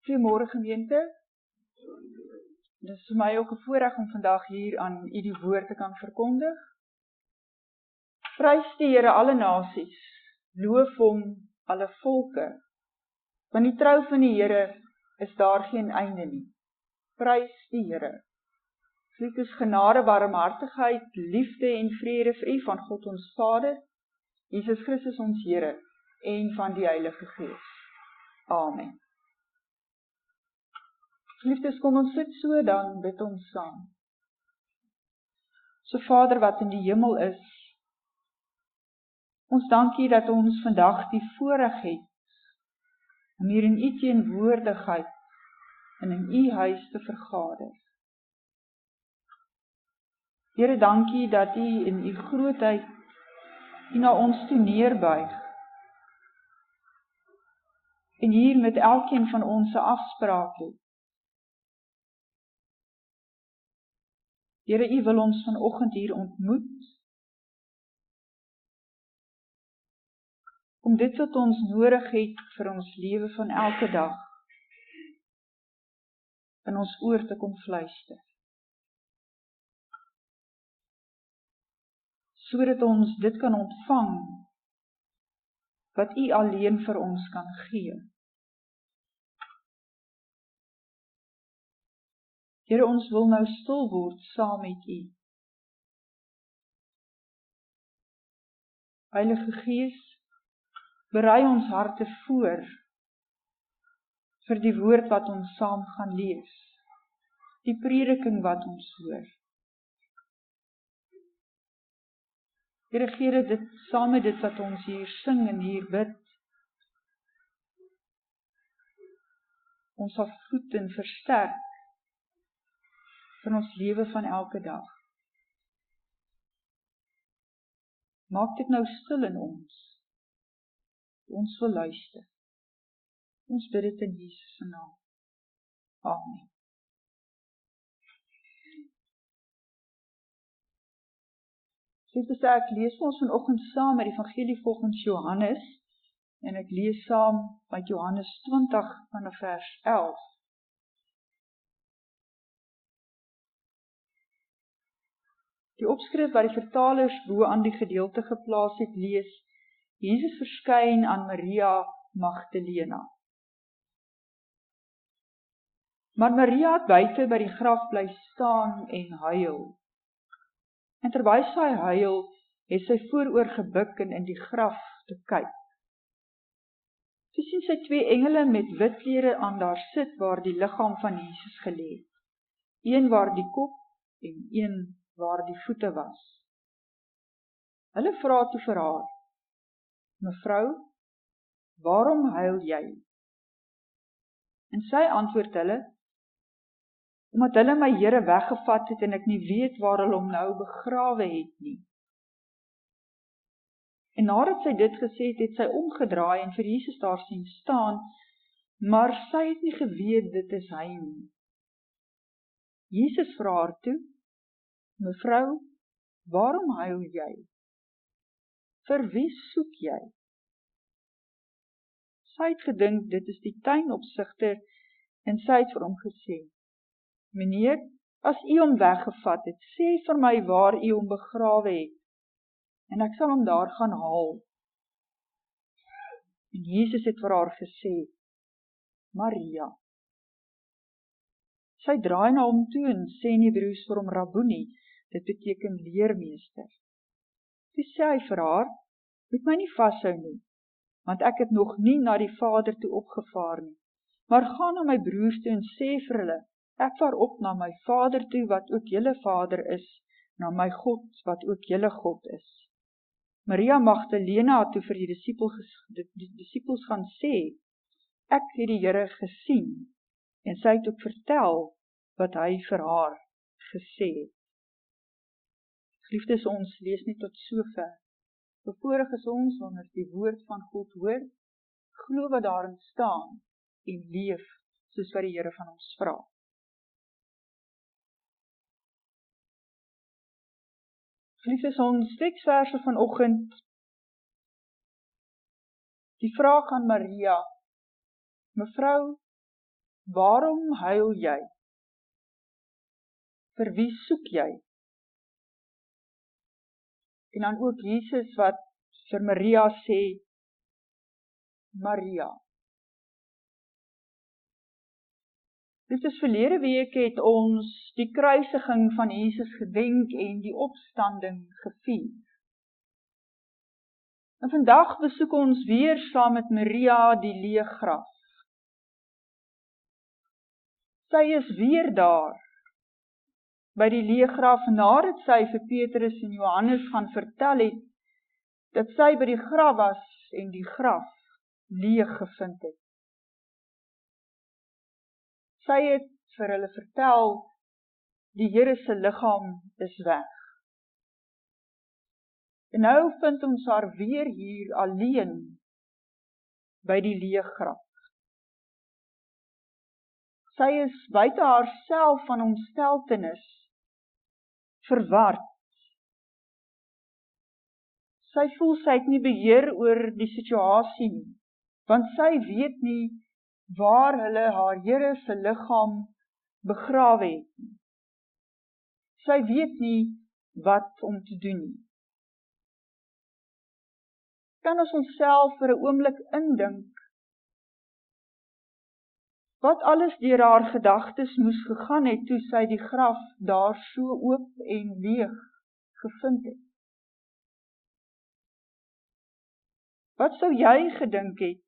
Goeiemôre gemeente. Dit is vir my ook 'n voorreg om vandag hier aan u die woord te kan verkondig. Prys die Here alle nasies, loof hom alle volke. Want die trou van die Here is daar geen einde nie. Prys die Here. Dit is genade, barmhartigheid, liefde en vrede vir u van God ons Vader, Jesus Christus ons Here en van die Heilige Gees. Amen. Geliefdes, kom ons sit so, dan bid ons saam. So Vader wat in die hemel is, ons dank U dat ons vandag die voorreg het om hier in U teenwoordigheid en in U huis te vergader. Here, dank U dat U in U grootheid U na ons toe neerbuig en hier met elkeen van ons 'n afspraak het. Here, U wil ons vanoggend hier ontmoet, om dit wat ons nodig het vir ons lewe van elke dag, in ons oor te kom fluister. Sodat ons dit kan ontvang, wat U alleen vir ons kan gee. Here, ons wil nou stil word saam met U. Heilige Gees, berei ons harte voor vir die woord wat ons saam gaan lees, die prediking wat ons hoor. Here, gee dit saam met dit wat ons hier sing en hier bid, ons sal voed en versterk in ons lewe van elke dag. Maak dit nou stil in ons wil luister. Ons bid dit in Jesus se naam. Amen. Ek lees ons vanoggend saam met die Evangelie volgens Johannes, en ek lees saam met Johannes 20 vanaf vers 11. Die opskrif wat die vertalers bo aan die gedeelte geplaas het, lees: Jesus verskyn aan Maria Magdalena. Maar Maria het buite by die graf bly staan en huil. En terwyl sy huil, het sy vooroor gebuk en in die graf te kyk. Toe sien sy 2 engele met wit klere aan daar sit waar die liggaam van Jesus gelê het. Een waar die kop en een waar die voete was. Hulle vra toe vir haar: Mevrou, waarom huil jy? En sy antwoord hulle: Omdat hulle my Here weggevat het en ek nie weet waar hulle hom nou begrawe het nie. En nadat sy dit gesê het, het sy omgedraai en vir Jesus daar sien staan, maar sy het nie geweet dit is hy nie. Jesus vra haar toe: Mevrou, waarom huil jy? Vir wie soek jy? Sy het gedink dit is die tuinopsigter en sy het vir hom gesê: Meneer, as u hom weggevat het, sê vir my waar u hom begrawe het, en ek sal hom daar gaan haal. En Jesus het vir haar gesê: Maria. Sy draai na hom toe en sê in Hebreëus vir hom Rabboni, dit beteken leermeester. Toe sê hy vir haar: Moet my nie vashou nie, want ek het nog nie na die Vader toe opgevaar nie, maar gaan na my broers toe en sê vir hulle: Ek vaar op na my Vader toe, wat ook julle Vader is, na my God, wat ook julle God is. Maria Magdalena het toe vir die disippels gaan sê: Ek het die Here gesien, en sy het ook vertel wat hy vir haar gesê het. Geliefdes, ons lees nie tot sover. Bevoorreg is ons wanneer die woord van God hoor, glo wat daarin staan en leef soos wat die Here van ons vra. Geliefdes, ons teksverse vanoggend, die vraag aan Maria: Mevrou, waarom huil jy? Vir wie soek jy? En dan ook Jesus wat vir Maria sê, Maria. Dit is verlede week het ons die kruisiging van Jesus gedenk en die opstanding gevier. En vandag besoek ons weer saam met Maria die leë graf. Sy is weer daar, by die leë graf, nadat sy vir Petrus en Johannes gaan vertel het, dat sy by die graf was en die graf leeg gevind het. Sy het vir hulle vertel, die Here se liggaam is weg. En nou vind ons haar weer hier alleen, by die leë graf. Sy is buite haarself van ontsteltenis, verward. Sy voel sy het nie beheer oor die situasie nie, want sy weet nie waar hulle haar Here se liggaam begrawe het nie. Sy weet nie wat om te doen nie. Kan ons onsself vir 'n oomblik indink, wat alles deur haar gedagtes moes gegaan het, toe sy die graf daar so oop en leeg gevind het. Wat sou jy gedink het,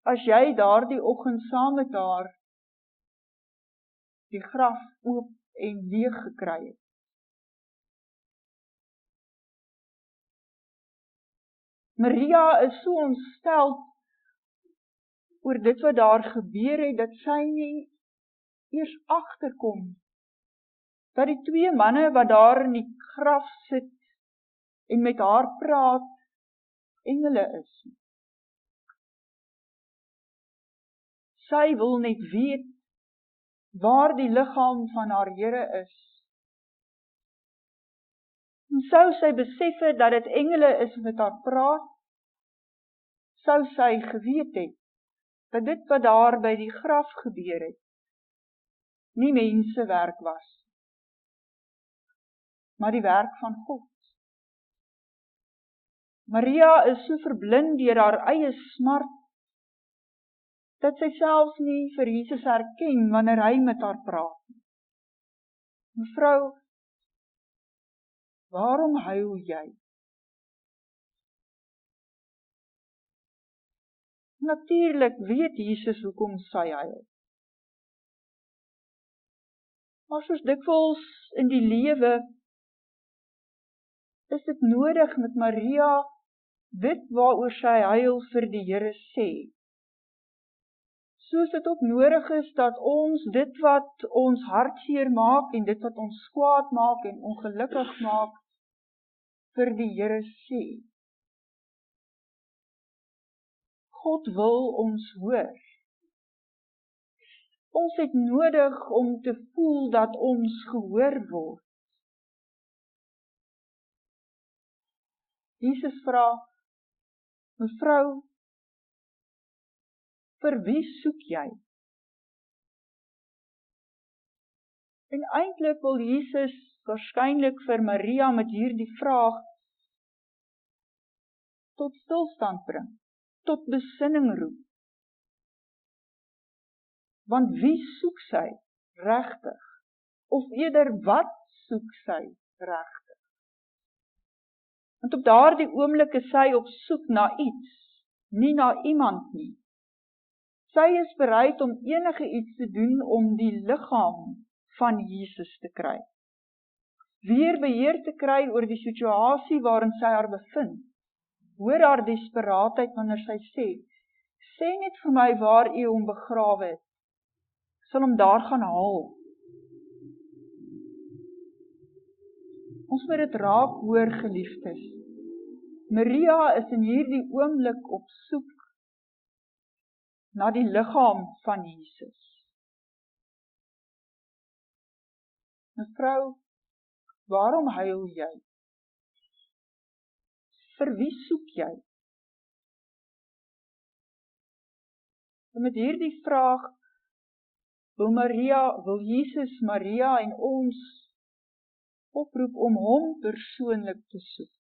as jy daardie oggend saam met haar die graf oop en leeg gekry het? Maria is so ontstel oor dit wat daar gebeur het, dat sy nie eers agterkom, dat die twee manne wat daar in die graf sit en met haar praat, engele is. Sy wil net weet waar die liggaam van haar Here is. En sou sy besef het dat dit engele is met haar praat, sou sy geweet het dat dit wat daar by die graf gebeur het, nie mensewerk was, maar die werk van God. Maria is so verblind deur haar eie smart, dat sy selfs nie vir Jesus herken wanneer hy met haar praat. Mevrou, waarom huil jy? Natuurlik weet Jesus hoekom sy huil. Maar soos dikwels in die lewe, is dit nodig met Maria dit waaroor sy huil vir die Here sê. Soos dit ook nodig is dat ons dit wat ons hartseer maak en dit wat ons kwaad maak en ongelukkig maak, vir die Here sê. God wil ons hoor. Ons het nodig om te voel dat ons gehoor word. Jesus vra, mevrou, vir wie soek jy? En eintlik wil Jesus waarskynlik vir Maria met hierdie vraag tot stilstand bring, tot besinning roep. Want wie soek sy regtig? Of eerder, wat soek sy regtig? Want op daardie oomblik is sy op soek na iets, nie na iemand nie. Sy is bereid om enige iets te doen om die liggaam van Jesus te kry. Weer beheer te kry oor die situasie waarin sy haar bevind. Hoor haar desperaatheid wanneer sy sê, sê net vir my waar u hom begrawe het. Ek sal hom daar gaan haal. Ons moet dit raak hoor, geliefdes. Maria is in hierdie oomblik op soek na die liggaam van Jesus. Mevrou, waarom huil jy? Vir wie soek jy? En met hierdie vraag wil Jesus, Maria en ons oproep om hom persoonlik te soek.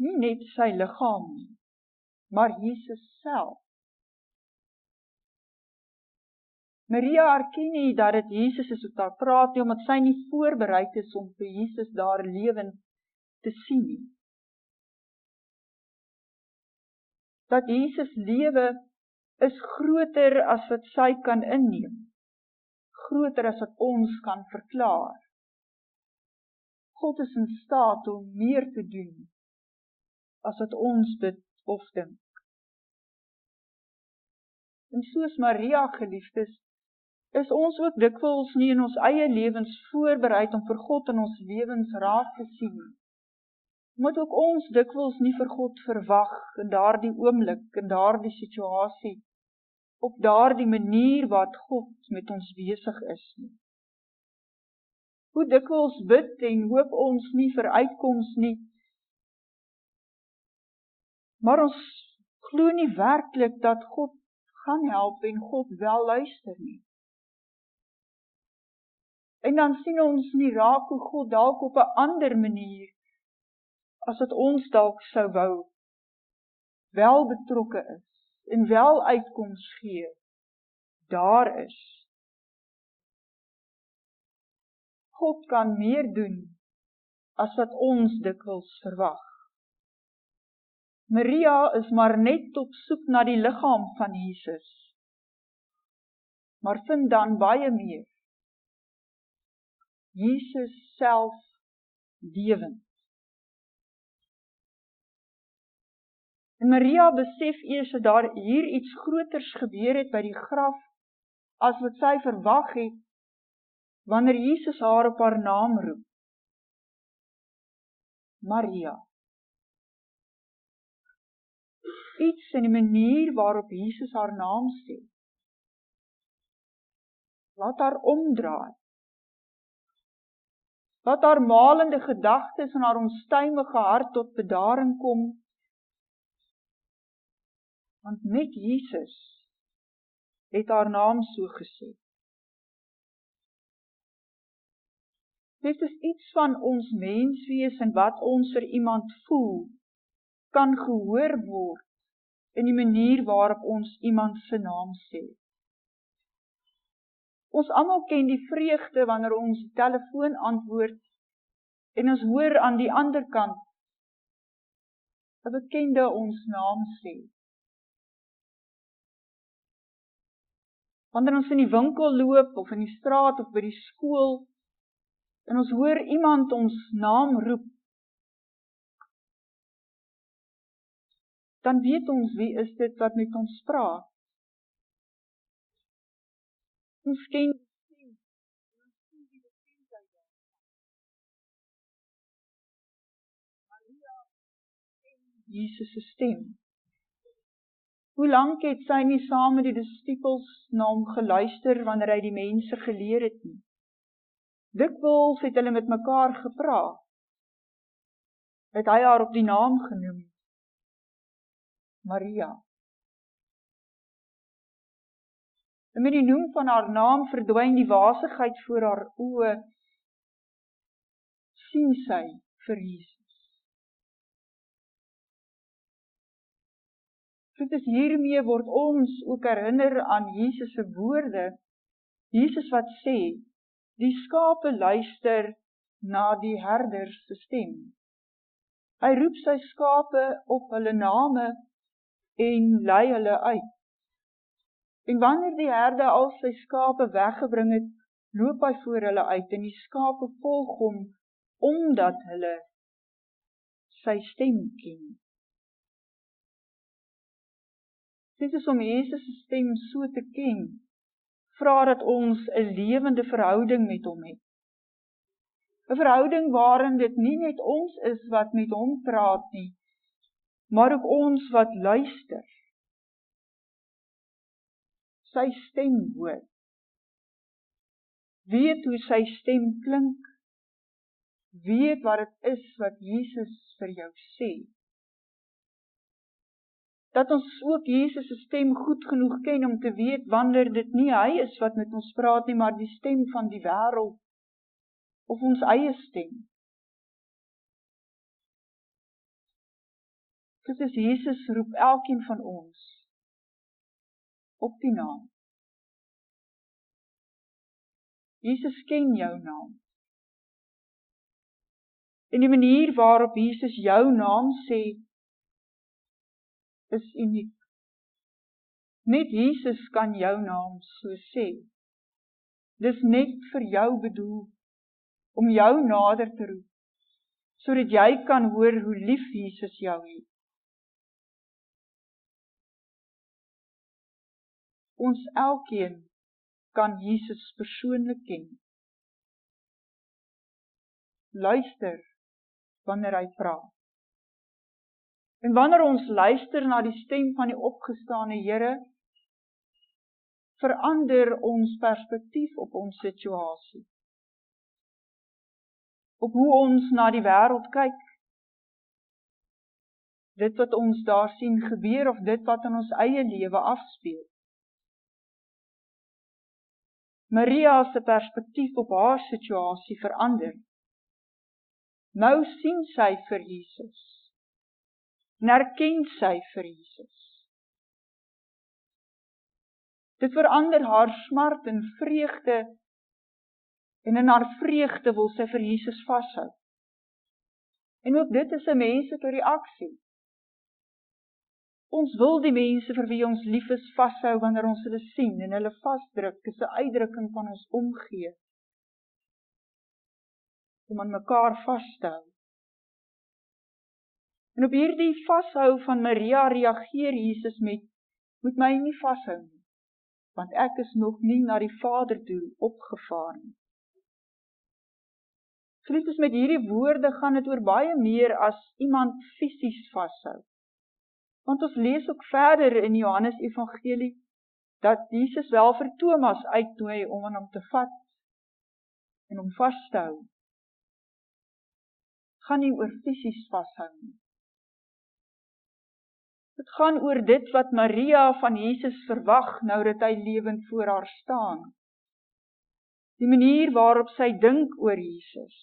Nie net sy liggaam nie, maar Jesus self. Maria erken nie dat dit Jesus is wat daar praat nie, omdat sy nie voorbereid is om vir Jesus daar lewend te sien nie. Dat Jesus lewe is groter as wat sy kan inneem, groter as wat ons kan verklaar. God is in staat om meer te doen as wat ons bid of dink. En soos Maria geliefdes, is ons ook dikwels nie in ons eie lewens voorbereid om vir God in ons lewens raak te sien. Moet ook ons dikwels nie vir God verwag in daardie oomblik, in daardie situasie, op daardie manier wat God met ons besig is nie. Hoe dikwels bid en hoop ons nie vir uitkoms nie, maar ons glo nie werklik dat God gaan help en God wel luister nie. En dan sien ons nie raak hoe God dalk op 'n ander manier, as wat ons dalk sou wou, wel betrokke is en wel uitkoms gee, daar is. God kan meer doen as wat ons dikwels verwag. Maria is maar net op soek na die liggaam van Jesus, maar vind dan baie meer. Jesus self lewend. En Maria besef eers dat daar hier iets groters gebeur het by die graf, as wat sy verwag het, wanneer Jesus haar op haar naam roep. Maria. Iets in die manier waarop Jesus haar naam sê. Laat haar omdraai. Laat haar malende gedagtes en haar onstuimige hart tot bedaring kom, want met Jesus het haar naam so gesê. Dit is iets van ons menswees en wat ons vir iemand voel, kan gehoor word in die manier waarop ons iemand se naam sê. Ons almal ken die vreugde wanneer ons die telefoon antwoord en ons hoor aan die ander kant 'n bekende ons naam sê. Wanneer ons in die winkel loop of in die straat of by die skool en ons hoor iemand ons naam roep, dan weet ons wie is dit wat met ons praat. Ons ken Jesus se stem. Hoe lank het sy nie saam met die disippels na hom geluister wanneer hy die mense geleer het nie? Dikwels het hulle met mekaar gepraat. Het hy haar op die naam genoem. Maria. En met die noem van haar naam verdwyn die wasigheid voor haar oë, sien sy vir Jesus. Dit is hiermee word ons ook herinner aan Jesus se woorde, Jesus wat sê, die skape luister na die herder se stem. Hy roep sy skape op hulle name en lei hulle uit. En wanneer die herder al sy skape weggebring het, loop hy voor hulle uit en die skape volg hom, omdat hulle sy stem ken. Dit is om Jesus se stem so te ken, vra dat ons 'n lewende verhouding met hom het. 'n Verhouding waarin dit nie net ons is wat met hom praat nie, maar ook ons wat luister. Sy stem hoor. Weet hoe sy stem klink. Weet wat dit is wat Jesus vir jou sê. dat ons ook Jesus se stem goed genoeg ken om te weet wanneer dit nie hy is wat met ons praat nie, maar die stem van die wêreld of ons eie stem. Christus Jesus roep elkeen van ons op die naam. Jesus ken jou naam. En die manier waarop Jesus jou naam sê, is uniek. Net Jesus kan jou naam so sê. Dis net vir jou bedoel, om jou nader te roep, sodat jy kan hoor hoe lief Jesus jou het. Ons elkeen kan Jesus persoonlik ken. Luister wanneer hy praat. En wanneer ons luister na die stem van die opgestane Here, verander ons perspektief op ons situasie. Op hoe ons na die wêreld kyk. Dit wat ons daar sien gebeur of dit wat in ons eie lewe afspeel. Maria se perspektief op haar situasie verander. Nou sien sy vir Jesus. En erken sy vir Jesus. Dit verander haar smart en vreugde, en in haar vreugde wil sy vir Jesus vashou. En ook dit is 'n menslike reaksie. Ons wil die mense vir wie ons lief is vashou wanneer ons hulle sien en hulle vasdruk, is 'n uitdrukking van ons omgee. Om aan mekaar vas te hou. En op hierdie vashou van Maria reageer Jesus met, moet my nie vashou nie, want ek is nog nie na die Vader toe opgevaar nie. Geliefdes, met hierdie woorde gaan dit oor baie meer as iemand fisies vashou. Want ons lees ook verder in Johannes Evangelie, dat Jesus wel vir Thomas uitnooi om aan hom te vat en om vas te hou. Gaan nie oor fisies vashou nie. Dit gaan oor dit wat Maria van Jesus verwag, nou dat hy lewend voor haar staan. Die manier waarop sy dink oor Jesus.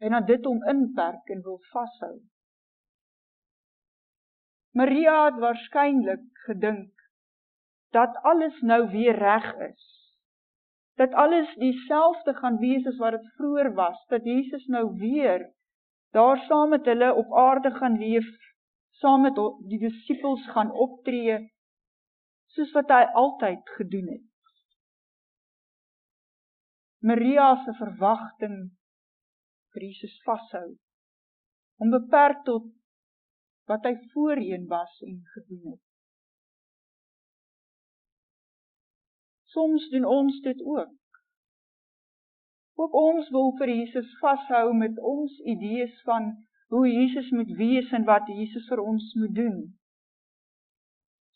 En aan dit om inperk en wil vashou. Maria het waarskynlik gedink, dat alles nou weer reg is. Dat alles dieselfde gaan wees as wat dit vroeër was. Dat Jesus nou weer daar saam met hulle op aarde gaan leef, saam met die disippels gaan optree, soos wat hy altyd gedoen het. Maria se verwagting vir Jesus vashou, om beperk tot wat hy voorheen was en gedoen het. Soms doen ons dit ook. Ook ons wil vir Jesus vashou met ons idees van hoe Jesus moet wees en wat Jesus vir ons moet doen.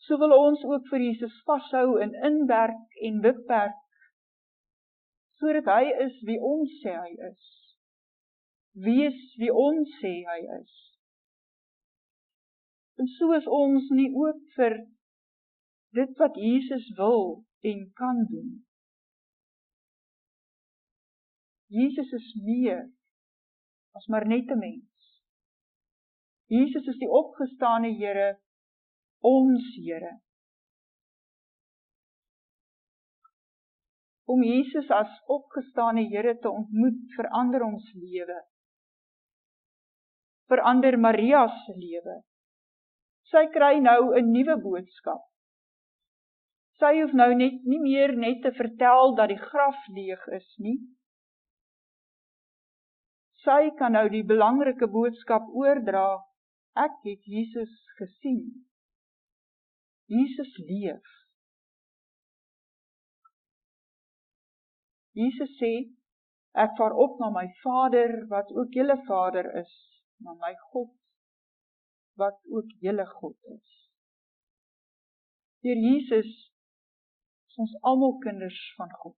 So wil ons ook vir Jesus vashou en inwerk en beperk, sodat hy is wie ons sê hy is. Wees wie ons sê hy is. En so is ons nie ook vir dit wat Jesus wil en kan doen. Jesus is meer as maar net 'n mens. Jesus is die opgestane Here, ons Here. Om Jesus as opgestane Here te ontmoet, verander ons lewe. Verander Maria se lewe. Sy kry nou 'n nuwe boodskap. Sy hoef nou nie meer net te vertel dat die graf leeg is nie. Sy kan nou die belangrike boodskap oordra, ek het Jesus gesien. Jesus leef. Jesus sê, ek vaar op na my Vader, wat ook julle Vader is, na my God, wat ook julle God is. Deur Jesus is ons almal kinders van God.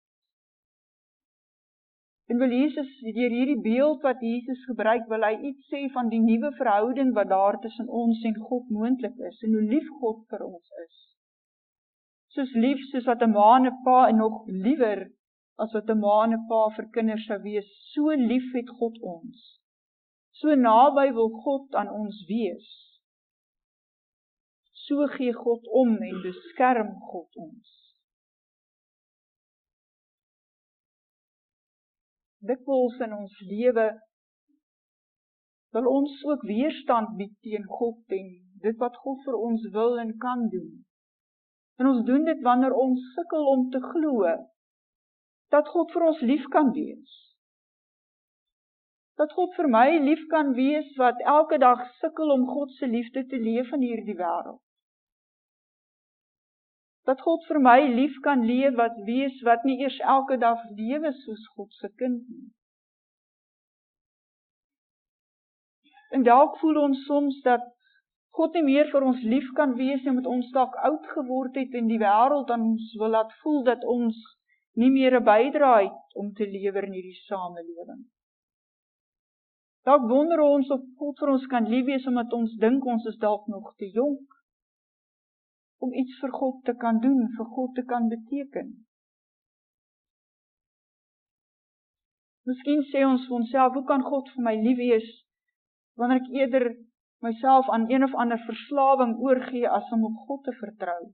En wil Jesus, deur hierdie beeld wat Jesus gebruik, wil hy iets sê van die nuwe verhouding wat daar tussen ons en God moontlik is, en hoe lief God vir ons is. Soos lief, soos wat 'n ma en 'n pa, en nog liewer as wat 'n ma en 'n pa vir kinders sou wees, so lief het God ons. So naby wil God aan ons wees. So gee God om en beskerm God ons. Dikwels in ons lewe wil ons ook weerstand bied teen God en dit wat God vir ons wil en kan doen. En ons doen dit wanneer ons sukkel om te glo dat God vir ons lief kan wees. Dat God vir my lief kan wees wat elke dag sukkel om God se liefde te leef in hierdie wêreld. Dat God vir my lief kan wees wat nie eers elke dag lewe soos God se kind nie. En dalk voel ons soms dat God nie meer vir ons lief kan wees, omdat ons dalk oud geword het en die wêreld aan ons wil laat voel dat ons nie meer 'n bydrae het om te lewer in hierdie samelewing. Dalk wonder ons of God vir ons kan lief wees, omdat ons dink ons is dalk nog te jonk om iets vir God te kan doen, vir God te kan beteken. Miskien sê ons vir onsself, hoe kan God vir my lief wees, wanneer ek eerder myself aan een of ander verslawing oorgee as om op God te vertrou?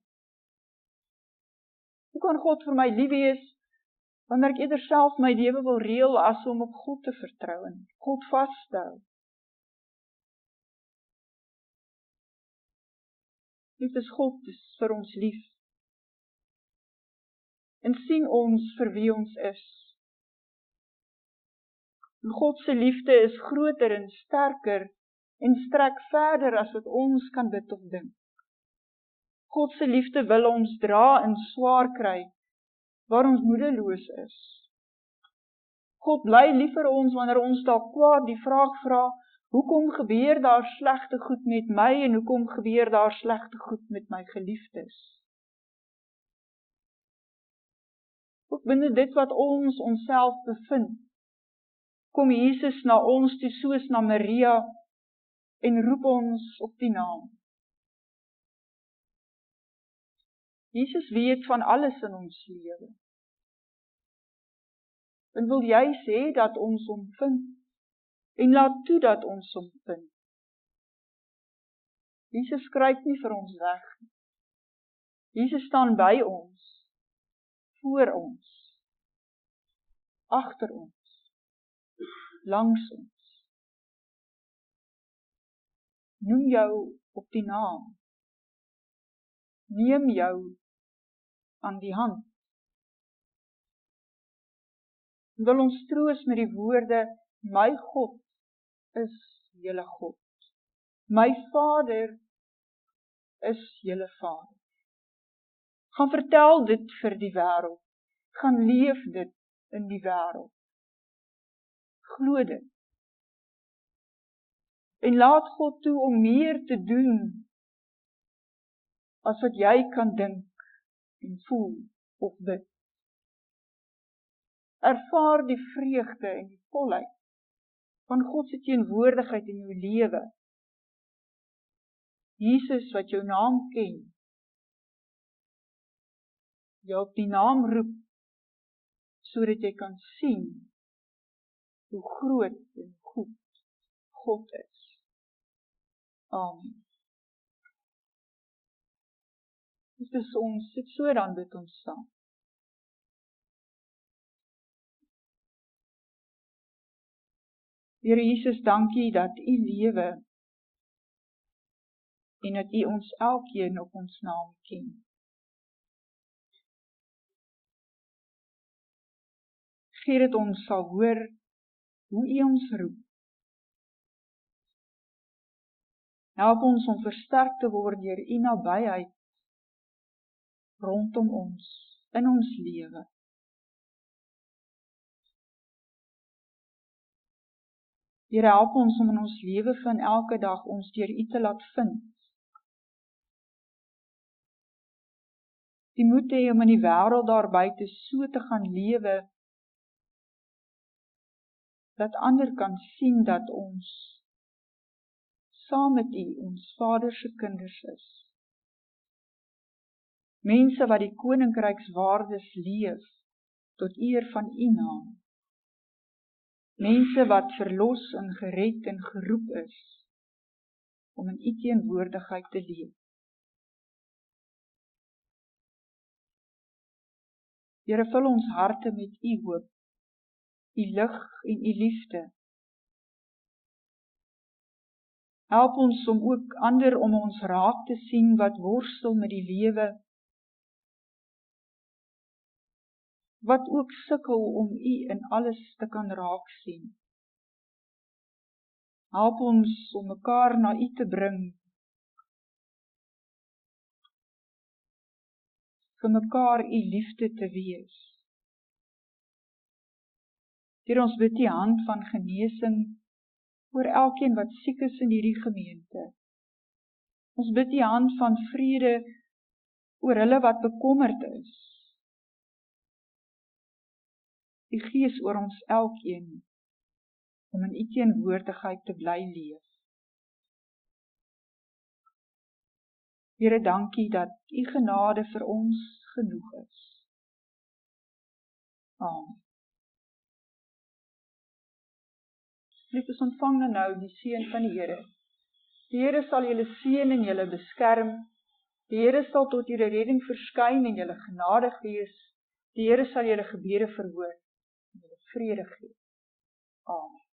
Hoe kan God vir my lief wees, wanneer ek eerder self my lewe wil reël as om op God te vertrou en God vasstel? God is vir ons lief. En sien ons vir wie ons is. En God se liefde is groter en sterker en strek verder as wat ons kan bid of dink. God se liefde wil ons dra en swaar kry, waar ons moedeloos is. God bly lief vir ons wanneer ons dalk kwaad die vraag vra, hoekom gebeur daar slegte goed met my en hoekom gebeur daar slegte goed met my geliefdes? Ook binne dit wat ons onsself bevind, kom Jesus na ons toe soos na Maria en roep ons op die naam. Jesus weet van alles in ons lewe. En wil jy sê dat ons hom vind? En laat toe dat ons hom vind. Jesus skryf nie vir ons weg. Jesus staan by ons, voor ons, agter ons, langs ons. Noem jou op die naam. Neem jou aan die hand. En wil ons troos met die woorde, my God is julle God. My Vader is julle Vader. Gaan vertel dit vir die wêreld. Gaan leef dit in die wêreld. Glo dit. En laat God toe om meer te doen as wat jy kan dink en voel of bid. Ervaar die vreugde en die volheid van God se teenwoordigheid in jou lewe. Jesus wat jou naam ken, jou op die naam roep, sodat jy kan sien hoe groot en goed God is. Amen. Dis ons sit so dan bid ons saam. Here Jesus, dankie dat U lewe en dat U ons elkeen op ons naam ken. Gee dat ons sal hoor hoe U ons roep. Help ons om versterk te word deur U nabyheid rondom ons, in ons lewe. Here, help ons om in ons lewe van elke dag ons deur U te laat vind. Die moed hê om in die wêreld daar buite so te gaan lewe, dat ander kan sien dat ons saam met U, ons Vader se kinders is. Mense wat die koninkrykswaardes leef, tot eer van U naam. Mense wat verlos en gered en geroep is, om in U teenwoordigheid te leef. Here, vul ons harte met U hoop, U lig en U liefde. Help ons om ook ander om ons raak te sien wat worstel met die lewe, wat ook sukkel om U in alles te kan raak sien. Help ons om mekaar na U te bring, vir mekaar U liefde te wees. Here, ons bid U hand van genesing oor elkeen wat siek is in hierdie gemeente. Ons bid U hand van vrede oor hulle wat bekommerd is. U Gees oor ons elkeen, om in U teenwoordigheid te bly leef. Here, dankie dat U genade vir ons genoeg is. Amen. Liefdes, ontvang nou die seën van die Here. Die Here sal julle seën en julle beskerm. Die Here sal tot julle redding verskyn en julle genadig wees. Die Here sal julle gebede verhoor en julle vrede gee. Amen.